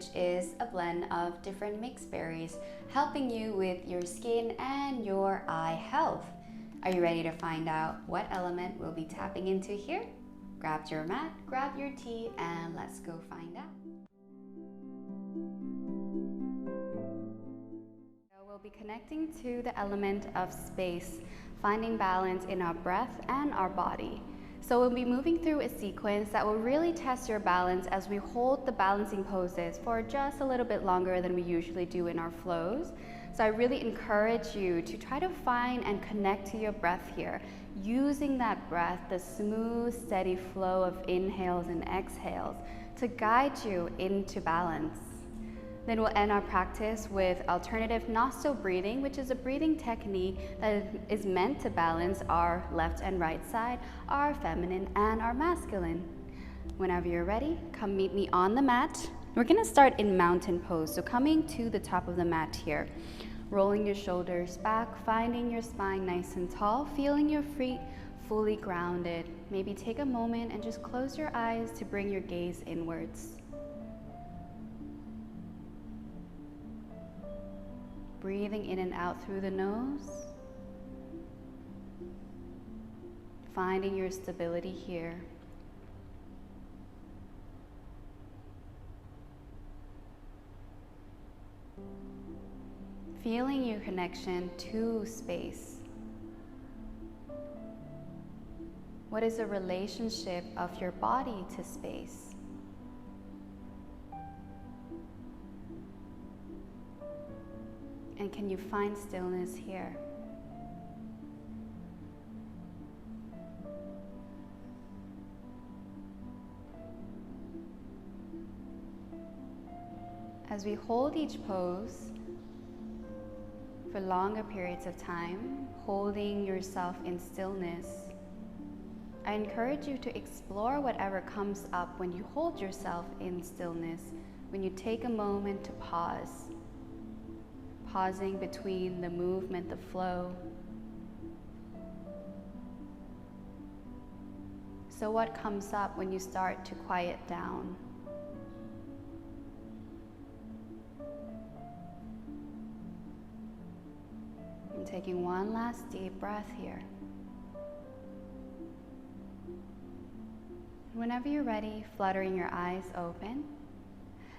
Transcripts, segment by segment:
which is a blend of different mixed berries, helping you with your skin and your eye health. Are you ready to find out what element we'll be tapping into here? Grab your mat, grab your tea, and let's go find out. We'll be connecting to the element of space, finding balance in our breath and our body. So we'll be moving through a sequence that will really test your balance as we hold the balancing poses for just a little bit longer than we usually do in our flows. So I really encourage you to try to find and connect to your breath here, using that breath, the smooth, steady flow of inhales and exhales to guide you into balance. Then we'll end our practice with alternative nostril breathing, which is a breathing technique that is meant to balance our left and right side, our feminine and our masculine. Whenever you're ready, come meet me on the mat. We're gonna start in mountain pose, so coming to the top of the mat here. Rolling your shoulders back, finding your spine nice and tall, feeling your feet fully grounded. Maybe take a moment and just close your eyes to bring your gaze inwards. Breathing in and out through the nose. Finding your stability here. Feeling your connection to space. What is the relationship of your body to space? And can you find stillness here? As we hold each pose for longer periods of time, holding yourself in stillness, I encourage you to explore whatever comes up when you hold yourself in stillness, when you take a moment to pause. Pausing between the movement, the flow. So what comes up when you start to quiet down? And taking one last deep breath here. Whenever you're ready, fluttering your eyes open.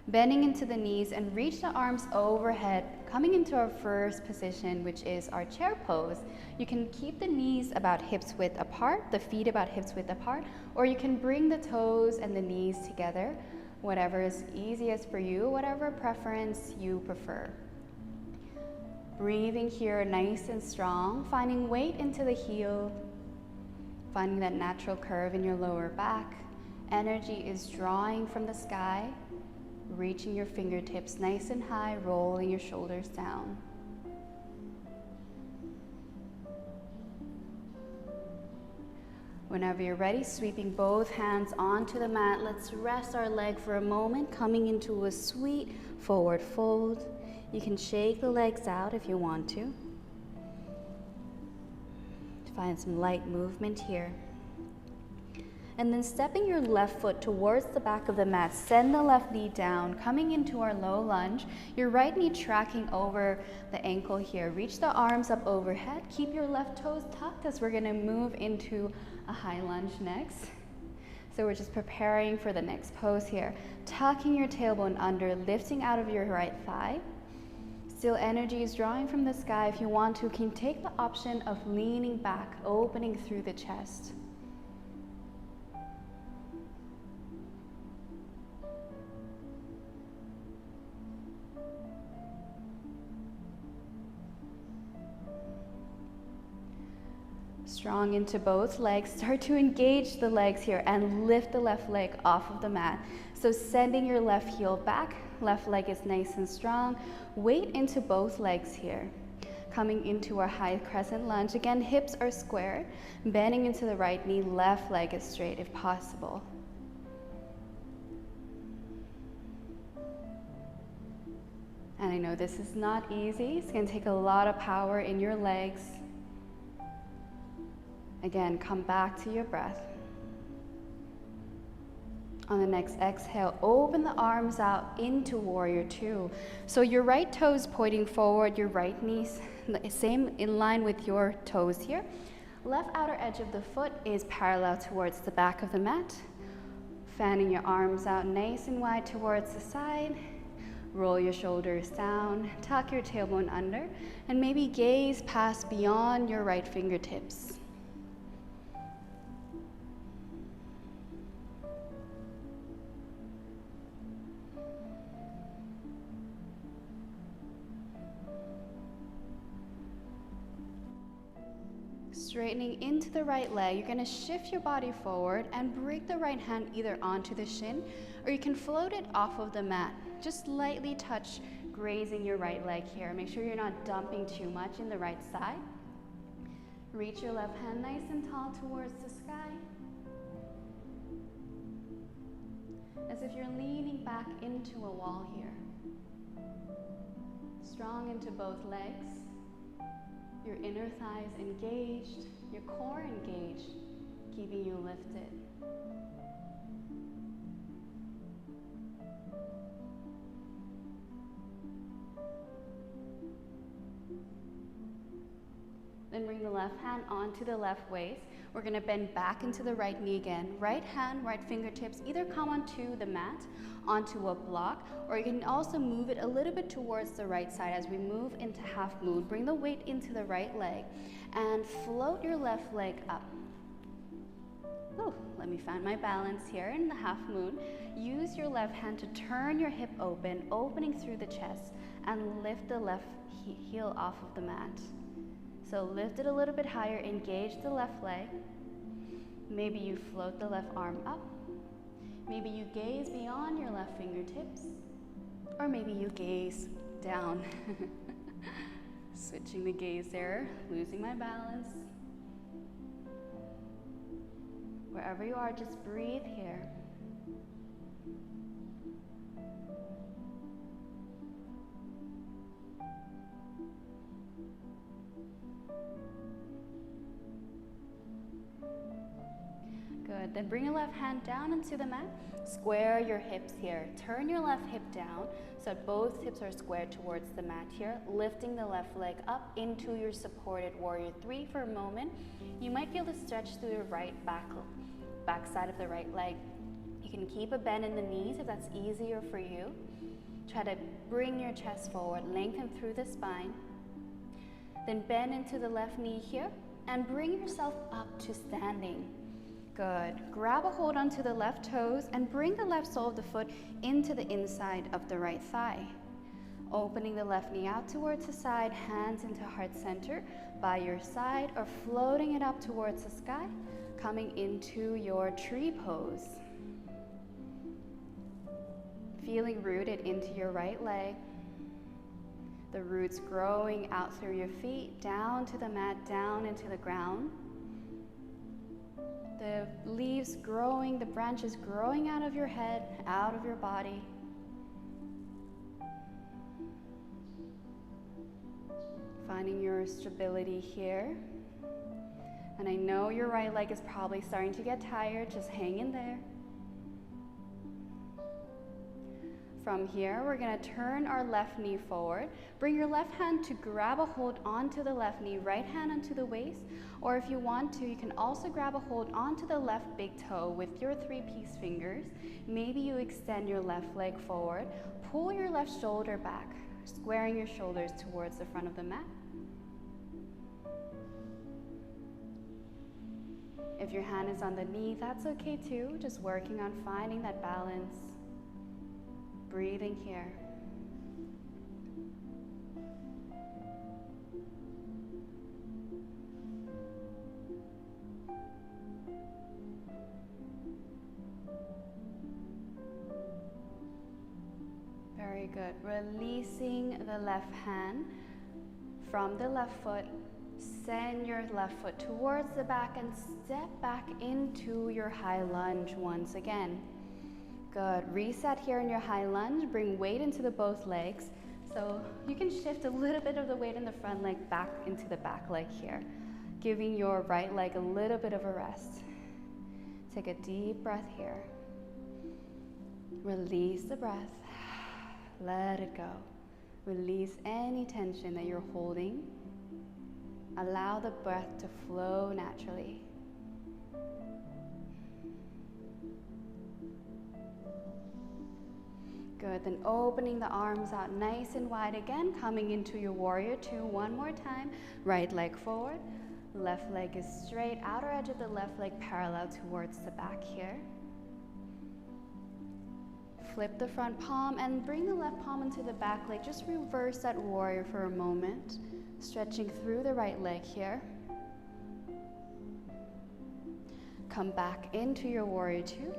Bending into the knees and reach the arms overhead, coming into our first position, which is our chair pose. You can keep the knees about hips width apart, the feet about hips width apart, or you can bring the toes and the knees together, whatever is easiest for you, whatever preference you prefer. Breathing here nice and strong, finding weight into the heel, finding that natural curve in your lower back. Energy is drawing from the sky. Reaching your fingertips nice and high, rolling your shoulders down. Whenever you're ready, sweeping both hands onto the mat, let's rest our leg for a moment, coming into a sweet forward fold. You can shake the legs out if you want to. Find some light movement here. And then stepping your left foot towards the back of the mat, send the left knee down, coming into our low lunge. Your right knee tracking over the ankle here. Reach the arms up overhead. Keep your left toes tucked as we're gonna move into a high lunge next. So we're just preparing for the next pose here. Tucking your tailbone under, lifting out of your right thigh. Still energy is drawing from the sky. If you want to, you can take the option of leaning back, opening through the chest. Strong into both legs. Start to engage the legs here and lift the left leg off of the mat. So sending your left heel back, left leg is nice and strong. Weight into both legs here. Coming into our high crescent lunge. Again, hips are square. Bending into the right knee, left leg is straight if possible. And I know this is not easy. It's going to take a lot of power in your legs. Again, come back to your breath. On the next exhale, open the arms out into warrior two. So your right toes pointing forward, your right knees same in line with your toes here. Left outer edge of the foot is parallel towards the back of the mat. Fanning your arms out nice and wide towards the side. Roll your shoulders down, tuck your tailbone under, and maybe gaze past beyond your right fingertips. Straightening into the right leg, you're going to shift your body forward and bring the right hand either onto the shin, or you can float it off of the mat. Just lightly touch, grazing your right leg here. Make sure you're not dumping too much in the right side. Reach your left hand nice and tall towards the sky. As if you're leaning back into a wall here. Strong into both legs. Your inner thighs engaged, your core engaged, keeping you lifted. Then bring the left hand onto the left waist. We're going to bend back into the right knee again. Right hand, right fingertips either come onto the mat, onto a block, or you can also move it a little bit towards the right side as we move into half moon. Bring the weight into the right leg and float your left leg up. Oh, let me find my balance here in the half moon. Use your left hand to turn your hip open, opening through the chest, and lift the left heel off of the mat. So lift it a little bit higher, engage the left leg. Maybe you float the left arm up. Maybe you gaze beyond your left fingertips. Or maybe you gaze down. Switching the gaze there, losing my balance. Wherever you are, just breathe here. Good, then bring your left hand down into the mat. Square your hips here. Turn your left hip down so that both hips are squared towards the mat here. Lifting the left leg up into your supported warrior three for a moment. You might feel the stretch through your right back side of the right leg. You can keep a bend in the knees if that's easier for you. Try to bring your chest forward, lengthen through the spine. Then bend into the left knee here and bring yourself up to standing. Good. Grab a hold onto the left toes and bring the left sole of the foot into the inside of the right thigh. Opening the left knee out towards the side, hands into heart center by your side, or floating it up towards the sky, coming into your tree pose. Feeling rooted into your right leg. The roots growing out through your feet, down to the mat, down into the ground. The leaves growing, the branches growing out of your head, out of your body. Finding your stability here. And I know your right leg is probably starting to get tired, just hang in there. From here, we're going to turn our left knee forward. Bring your left hand to grab a hold onto the left knee, right hand onto the waist, or if you want to, you can also grab a hold onto the left big toe with your three-piece fingers. Maybe you extend your left leg forward, pull your left shoulder back, squaring your shoulders towards the front of the mat. If your hand is on the knee, that's okay too, just working on finding that balance. Breathing here. Very good. Releasing the left hand from the left foot. Send your left foot towards the back and step back into your high lunge once again. Good. Reset here in your high lunge. Bring weight into the both legs. So you can shift a little bit of the weight in the front leg back into the back leg here, giving your right leg a little bit of a rest. Take a deep breath here. Release the breath. Let it go. Release any tension that you're holding. Allow the breath to flow naturally. Good, then opening the arms out nice and wide again, coming into your warrior two one more time. Right leg forward, left leg is straight, outer edge of the left leg parallel towards the back here. Flip the front palm and bring the left palm into the back leg. Just reverse that warrior for a moment, stretching through the right leg here. Come back into your warrior two.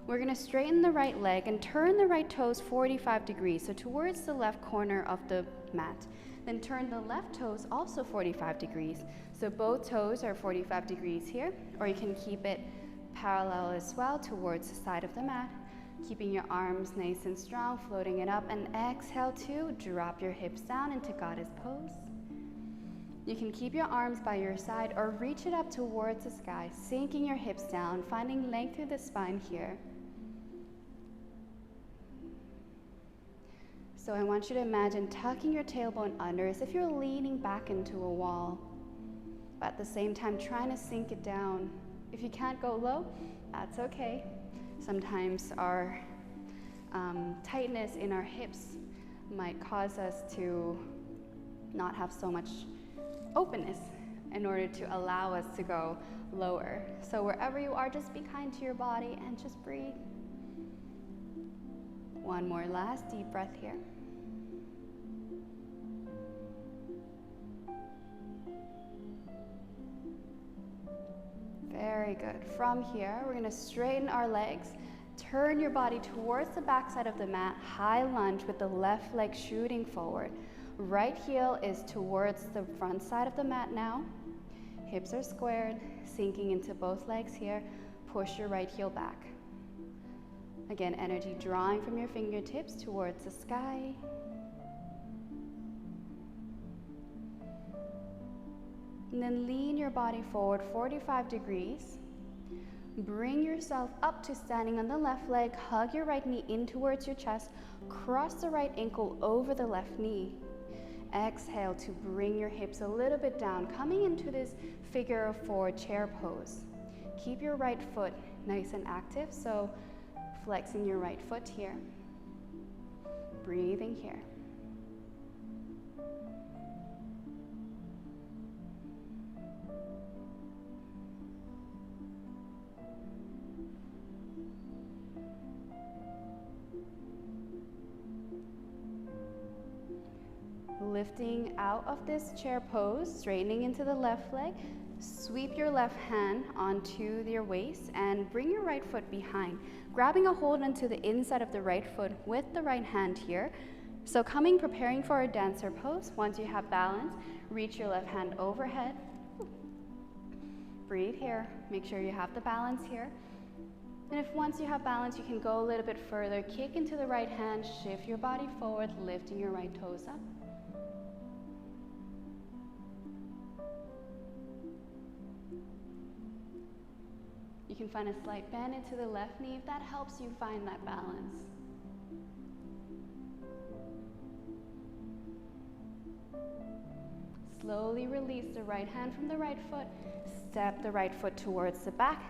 We're going to straighten the right leg and turn the right toes 45 degrees, so towards the left corner of the mat. Then turn the left toes also 45 degrees. So both toes are 45 degrees here, or you can keep it parallel as well towards the side of the mat. Keeping your arms nice and strong, floating it up, and exhale to drop your hips down into goddess pose. You can keep your arms by your side or reach it up towards the sky, sinking your hips down, finding length through the spine here. So I want you to imagine tucking your tailbone under as if you're leaning back into a wall, but at the same time trying to sink it down. If you can't go low, that's okay. Sometimes our tightness in our hips might cause us to not have so much openness in order to allow us to go lower. So wherever you are, just be kind to your body and just breathe. One more last deep breath here. Very good. From here, we're going to straighten our legs. Turn your body towards the back side of the mat. High lunge with the left leg shooting forward. Right heel is towards the front side of the mat now. Hips are squared, sinking into both legs here. Push your right heel back. Again, energy drawing from your fingertips towards the sky. And then lean your body forward 45 degrees. Bring yourself up to standing on the left leg. Hug your right knee in towards your chest. Cross the right ankle over the left knee. Exhale to bring your hips a little bit down, coming into this figure of four chair pose. Keep your right foot nice and active, so flexing your right foot here. Breathing here. Lifting out of this chair pose, straightening into the left leg, sweep your left hand onto your waist and bring your right foot behind, grabbing a hold onto the inside of the right foot with the right hand here. So preparing for a dancer pose. Once you have balance, reach your left hand overhead. Breathe here, make sure you have the balance here. And if once you have balance, you can go a little bit further, kick into the right hand, shift your body forward, lifting your right toes up. You can find a slight bend into the left knee if that helps you find that balance. Slowly release the right hand from the right foot. Step the right foot towards the back.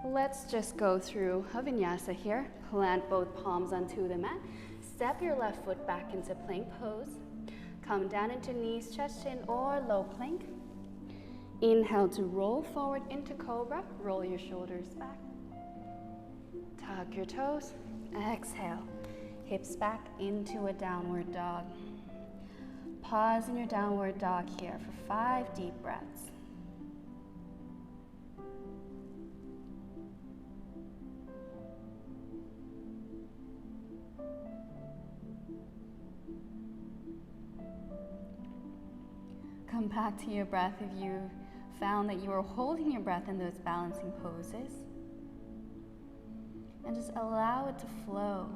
Let's just go through a vinyasa here. Plant both palms onto the mat. Step your left foot back into plank pose. Come down into knees, chest, chin, or low plank. Inhale to roll forward into cobra. Roll your shoulders back. Tuck your toes. Exhale. Hips back into a downward dog. Pause in your downward dog here for 5 deep breaths. Come back to your breath if you found that you were holding your breath in those balancing poses. And just allow it to flow.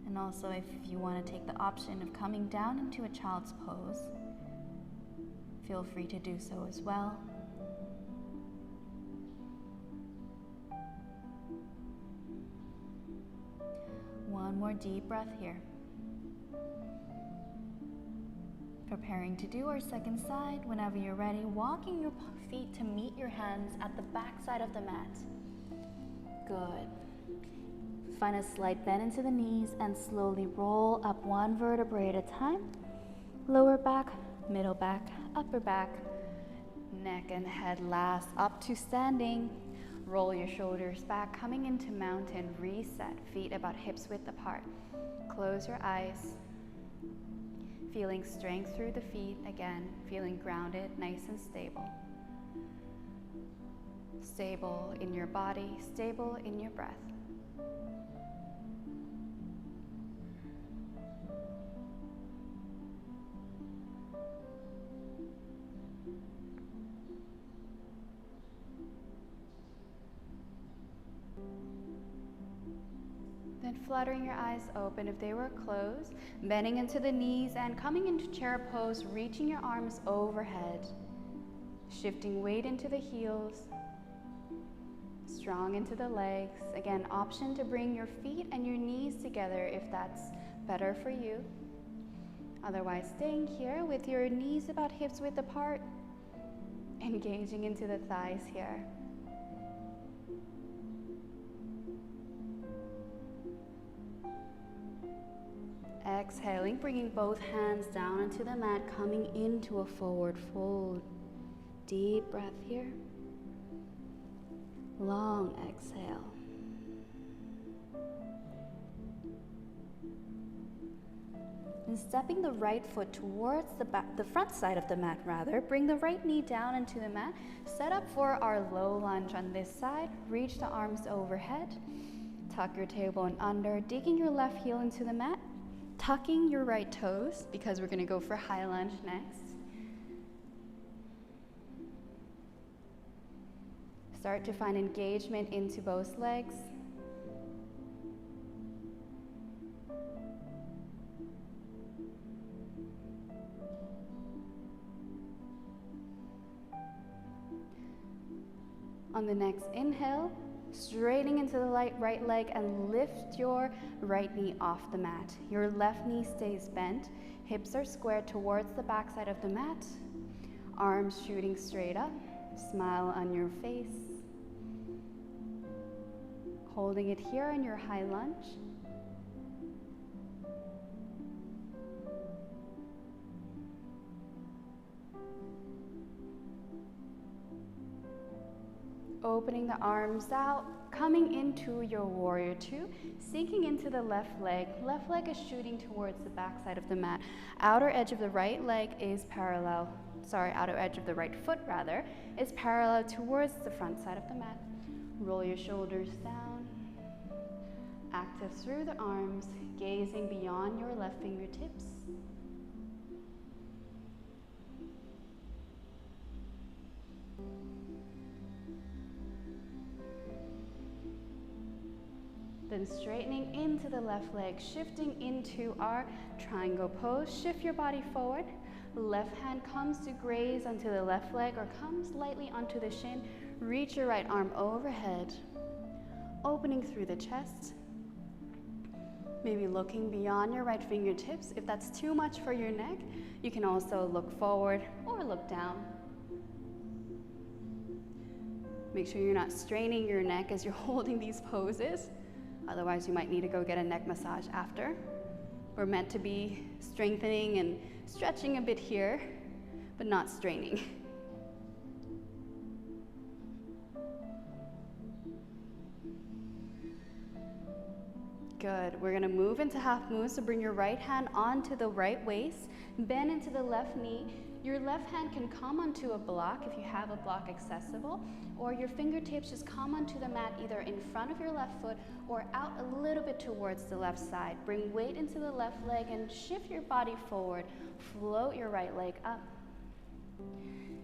And Also, if you want to take the option of coming down into a child's pose, feel free to do so as well. One more deep breath here. Preparing to do our second side. Whenever you're ready, walking your feet to meet your hands at the back side of the mat. Good. Find a slight bend into the knees and slowly roll up one vertebrae at a time. Lower back, middle back, upper back, neck and head last, up to standing. Roll your shoulders back, coming into mountain, reset, feet about hips width apart. Close your eyes. Feeling strength through the feet, again, feeling grounded, nice and stable. Stable in your body, stable in your breath. Then fluttering your eyes open if they were closed, bending into the knees and coming into chair pose, reaching your arms overhead, shifting weight into the heels, strong into the legs. Again, option to bring your feet and your knees together if that's better for you. Otherwise, staying here with your knees about hips width apart, engaging into the thighs here. Exhaling, bringing both hands down onto the mat, coming into a forward fold. Deep breath here. Long exhale. And stepping the right foot towards the front side of the mat rather, bring the right knee down into the mat. Set up for our low lunge on this side. Reach the arms overhead. Tuck your tailbone under, digging your left heel into the mat. Tucking your right toes, because we're going to go for high lunge next. Start to find engagement into both legs. On the next inhale, straightening into the right leg and lift your right knee off the mat. Your left knee stays bent. Hips are squared towards the back side of the mat. Arms shooting straight up. Smile on your face. Holding it here in your high lunge. Opening the arms out, coming into your warrior two, sinking into the left leg. Left leg is shooting towards the back side of the mat. Outer edge of the right leg is parallel, outer edge of the right foot rather, is parallel towards the front side of the mat. Roll your shoulders down. Active through the arms, gazing beyond your left fingertips. Then straightening into the left leg, shifting into our triangle pose. Shift your body forward. Left hand comes to graze onto the left leg or comes lightly onto the shin. Reach your right arm overhead, opening through the chest. Maybe looking beyond your right fingertips. If that's too much for your neck, you can also look forward or look down. Make sure you're not straining your neck as you're holding these poses. Otherwise, you might need to go get a neck massage after. We're meant to be strengthening and stretching a bit here, but not straining. Good. We're going to move into half moon, so bring your right hand onto the right waist, bend into the left knee. Your left hand can come onto a block if you have a block accessible, or your fingertips just come onto the mat either in front of your left foot or out a little bit towards the left side. Bring weight into the left leg and shift your body forward. Float your right leg up.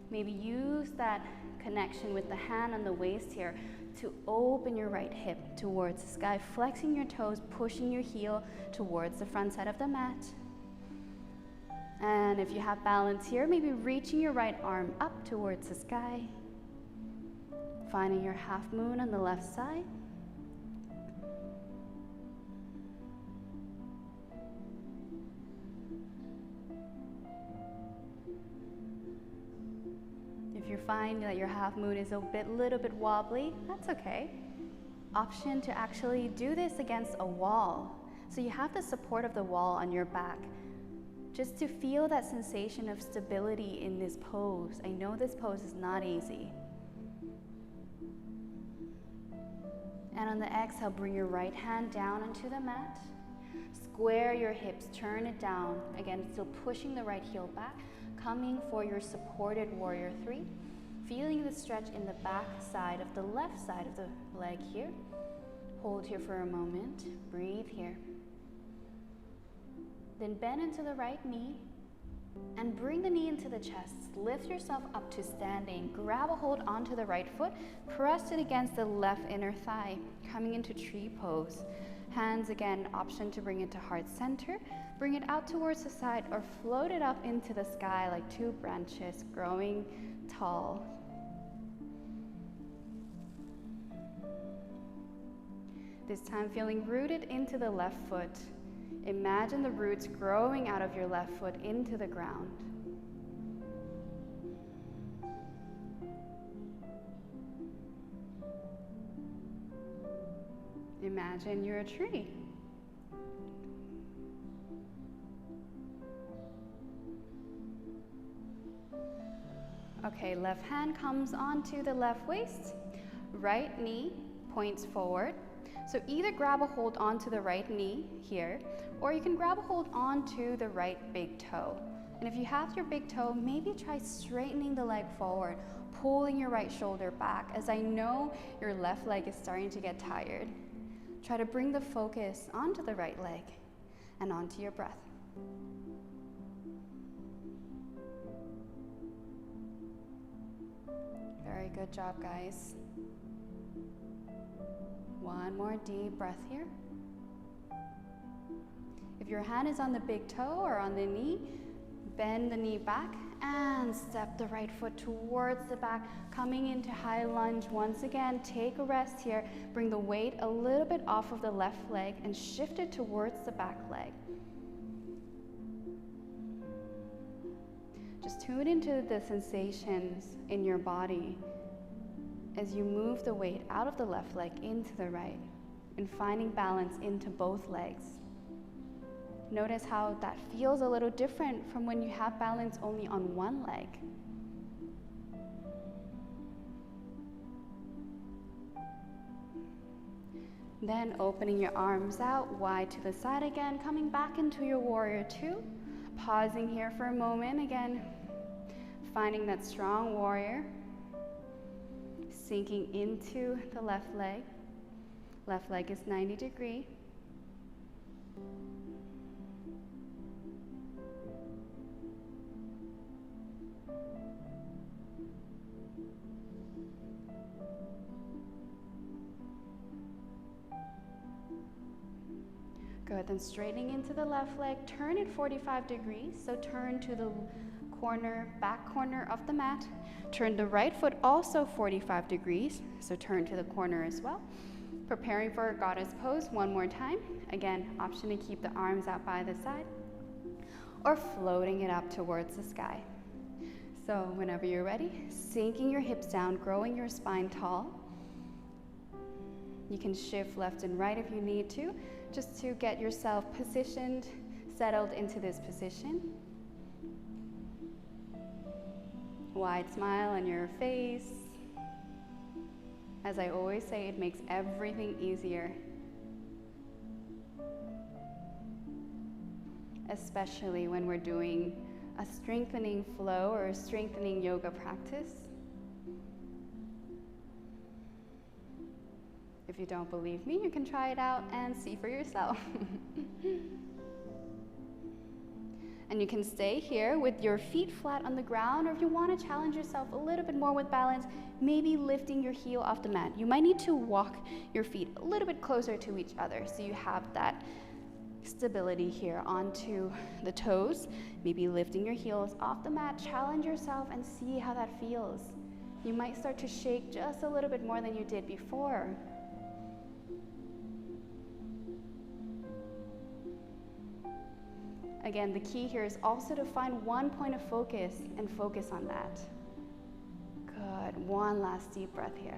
Maybe use that connection with the hand on the waist here to open your right hip towards the sky, flexing your toes, pushing your heel towards the front side of the mat. And if you have balance here, maybe reaching your right arm up towards the sky, finding your half moon on the left side. If you find that your half moon is a little bit wobbly, that's okay. Option to actually do this against a wall. So you have the support of the wall on your back, just to feel that sensation of stability in this pose. I know this pose is not easy. And on the exhale, bring your right hand down onto the mat. Square your hips, turn it down. Again, still pushing the right heel back, coming for your supported warrior 3. Feeling the stretch in the back side of the left side of the leg here. Hold here for a moment, breathe here. Then bend into the right knee and bring the knee into the chest. Lift yourself up to standing. Grab a hold onto the right foot. Press it against the left inner thigh. Coming into tree pose. Hands again, option to bring it to heart center. Bring it out towards the side or float it up into the sky like 2 branches growing tall. This time feeling rooted into the left foot. Imagine the roots growing out of your left foot into the ground. Imagine you're a tree. Okay, left hand comes onto the left waist, right knee points forward. So either grab a hold onto the right knee here, or you can grab a hold onto the right big toe. And if you have your big toe, maybe try straightening the leg forward, pulling your right shoulder back, as I know your left leg is starting to get tired. Try to bring the focus onto the right leg and onto your breath. Very good job, guys. One more deep breath here. If your hand is on the big toe or on the knee, bend the knee back and step the right foot towards the back, coming into high lunge. Once again, take a rest here. Bring the weight a little bit off of the left leg and shift it towards the back leg. Just tune into the sensations in your body as you move the weight out of the left leg into the right and finding balance into both legs. Notice how that feels a little different from when you have balance only on one leg. Then opening your arms out wide to the side again, coming back into your warrior 2. Pausing here for a moment again, finding that strong warrior. Sinking into the left leg. Left leg is 90 degrees. Good, then straightening into the left leg, turn it 45 degrees. So turn to the corner, back corner of the mat. Turn the right foot also 45 degrees. So turn to the corner as well. Preparing for a goddess pose one more time. Again, option to keep the arms out by the side or floating it up towards the sky. So whenever you're ready, sinking your hips down, growing your spine tall. You can shift left and right if you need to, just to get yourself positioned, settled into this position. Wide smile on your face. As I always say, it makes everything easier. Especially when we're doing a strengthening flow or a strengthening yoga practice. If you don't believe me, you can try it out and see for yourself. And you can stay here with your feet flat on the ground, or if you want to challenge yourself a little bit more with balance, maybe lifting your heel off the mat. You might need to walk your feet a little bit closer to each other so you have that stability here onto the toes. Maybe lifting your heels off the mat. Challenge yourself and see how that feels. You might start to shake just a little bit more than you did before. Again, the key here is also to find one point of focus and focus on that. Good. One last deep breath here.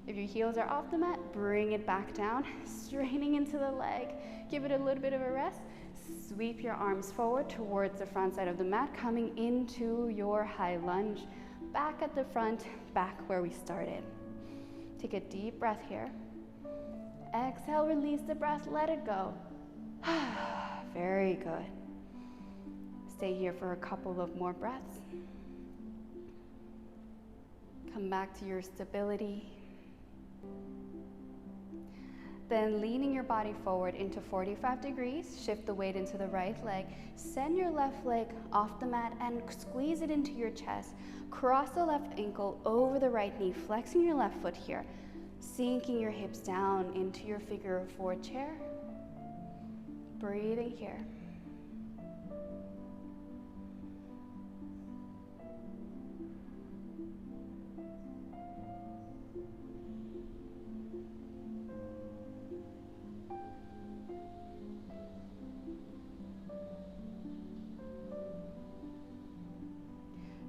If your heels are off the mat, bring it back down, straightening into the leg. Give it a little bit of a rest. Sweep your arms forward towards the front side of the mat, coming into your high lunge. Back at the front, back where we started. Take a deep breath here. Exhale, release the breath, let it go. Very good. Stay here for a couple of more breaths. Come back to your stability. Then leaning your body forward into 45 degrees, shift the weight into the right leg, send your left leg off the mat and squeeze it into your chest. Cross the left ankle over the right knee, flexing your left foot here, sinking your hips down into your figure of four chair. Breathing here.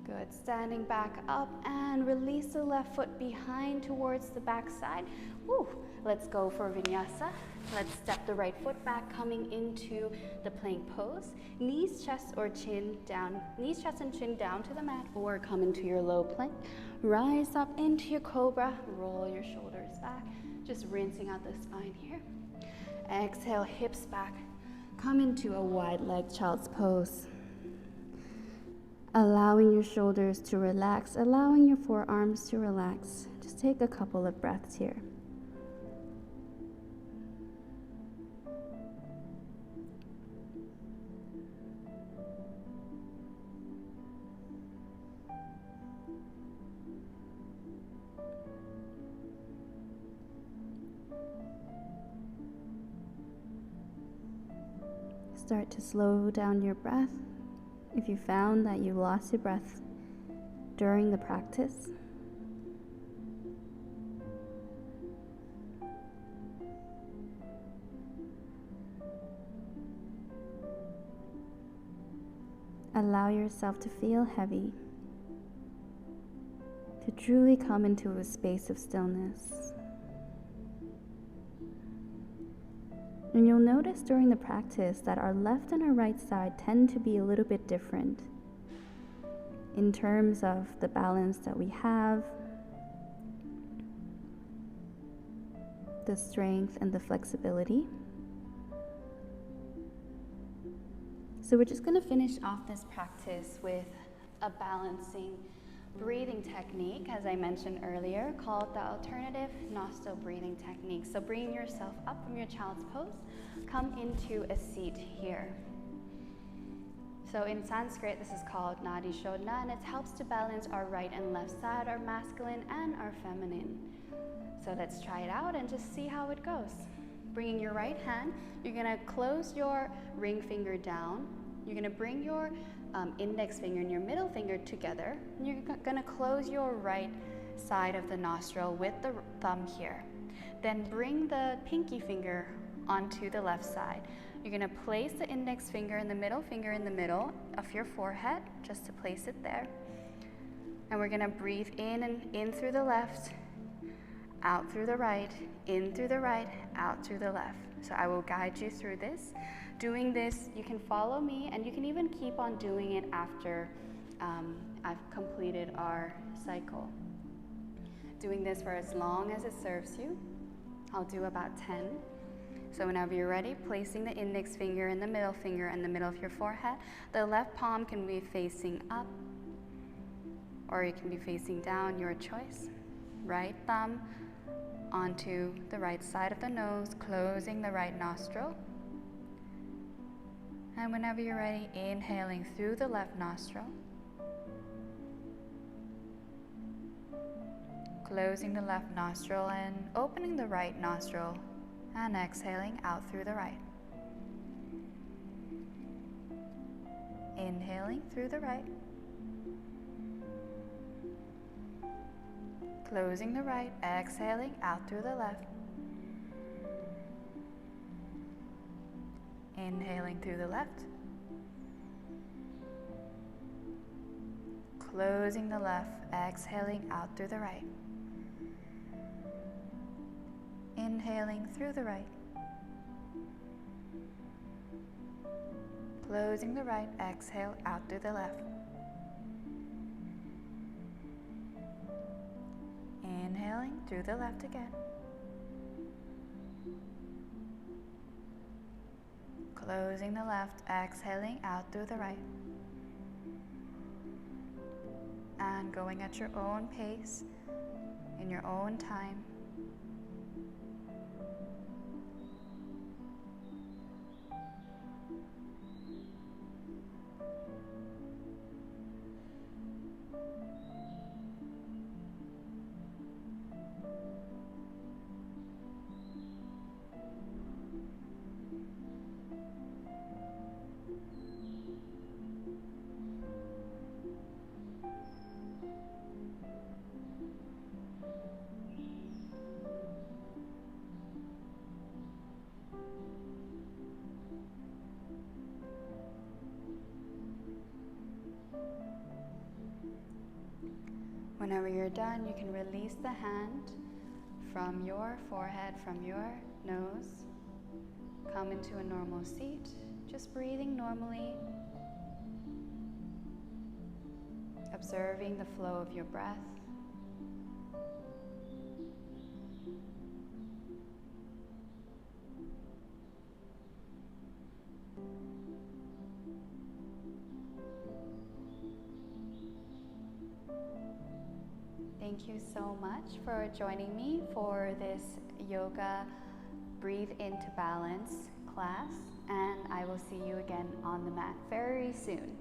Good. Standing back up and release the left foot behind towards the back side. Woo. Let's go for vinyasa. Let's step the right foot back, coming into the plank pose. Knees, chest, or chin down. Knees, chest, and chin down to the mat, or come into your low plank. Rise up into your cobra. Roll your shoulders back. Just rinsing out the spine here. Exhale, hips back. Come into a wide leg child's pose. Allowing your shoulders to relax, allowing your forearms to relax. Just take a couple of breaths here. Start to slow down your breath. If you found that you lost your breath during the practice, allow yourself to feel heavy, to truly come into a space of stillness. And you'll notice during the practice that our left and our right side tend to be a little bit different in terms of the balance that we have, the strength and the flexibility. So we're just going to finish off this practice with a balancing breathing technique, as I mentioned earlier, called the alternative nostril breathing technique. So bringing yourself up from your child's pose, come into a seat here. So in Sanskrit, this is called Nadi Shodhana, and it helps to balance our right and left side, our masculine and our feminine. So let's try it out and just see how it goes. Bringing your right hand, you're gonna close your ring finger down. You're gonna bring your index finger and your middle finger together. And you're gonna close your right side of the nostril with the thumb here. Then bring the pinky finger onto the left side. You're gonna place the index finger and the middle finger in the middle of your forehead, just to place it there. And we're gonna breathe in and in through the left, out through the right, in through the right, out through the left. So I will guide you through this. Doing this, you can follow me, and you can even keep on doing it after I've completed our cycle. Doing this for as long as it serves you. I'll do about 10. So whenever you're ready, placing the index finger and the middle finger in the middle of your forehead. The left palm can be facing up, or it can be facing down, your choice. Right thumb onto the right side of the nose, closing the right nostril. And whenever you're ready, inhaling through the left nostril, closing the left nostril and opening the right nostril, and exhaling out through the right. Inhaling through the right, closing the right, exhaling out through the left. Inhaling through the left, closing the left, exhaling out through the right. Inhaling through the right, closing the right, exhale out through the left. Inhaling through the left again. Closing the left, exhaling out through the right. And going at your own pace, in your own time. Whenever you're done, you can release the hand from your forehead, from your nose. Come into a normal seat, just breathing normally, observing the flow of your breath. Thank you so much for joining me for this yoga breathe into balance class, and I will see you again on the mat very soon.